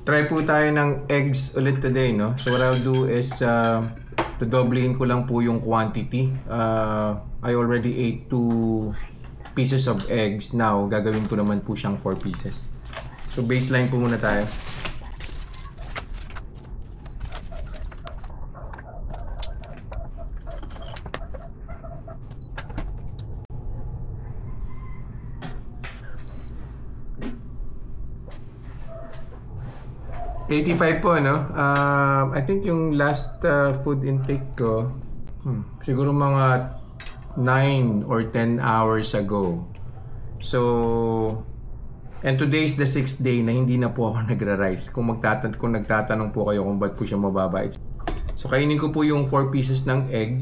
Try po tayo ng eggs ulit today, no? So what I'll do is dodoblehin ko lang po yung quantity. I already ate 2 pieces of eggs. Now, gagawin ko naman po siyang 4 pieces. So baseline po muna tayo. $85 po, no? I think yung last food intake ko, siguro mga 9 or 10 hours ago. So, and today is the 6th day na hindi na po ako nagra-rice. Kung nagtatanong po kayo kung ba't po siya mababa. So, kainin ko po yung 4 pieces ng egg.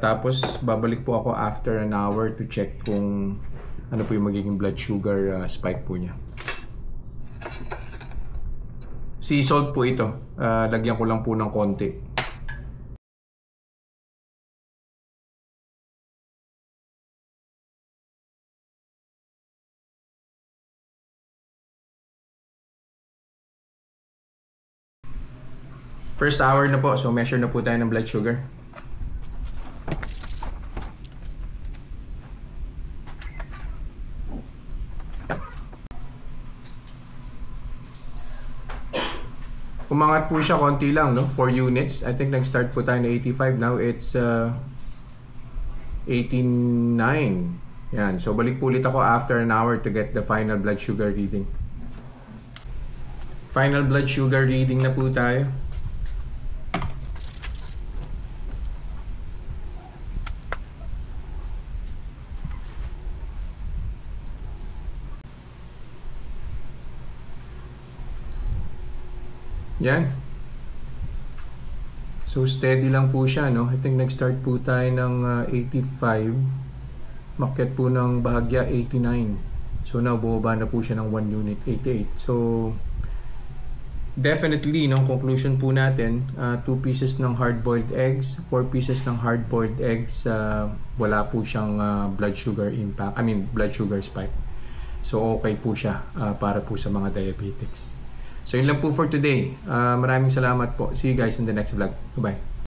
Tapos, babalik po ako after an hour to check kung ano po yung magiging blood sugar spike po niya. Sea salt po ito. Lagyan ko lang po ng konti. First hour na po. So measure na po tayo ng blood sugar. Umangat po siya konti lang, no? 4 units. I think nag-start po tayo na 85. Now it's 89. Yan. So balik po ulit ako after an hour to get the final blood sugar reading. Final blood sugar reading na po tayo. Yan. So steady lang po siya, no? I think nag-start po tayo ng 85. Makyat po ng bahagya 89. So now bumaba na po siya ng 1 unit, 88. So definitely, no, conclusion po natin, 2 pieces ng hard-boiled eggs, 4 pieces ng hard-boiled eggs, wala po siyang blood sugar impact, blood sugar spike. So okay po siya para po sa mga diabetics. So yun lang po for today. Maraming salamat po. See you guys in the next vlog. Bye-bye.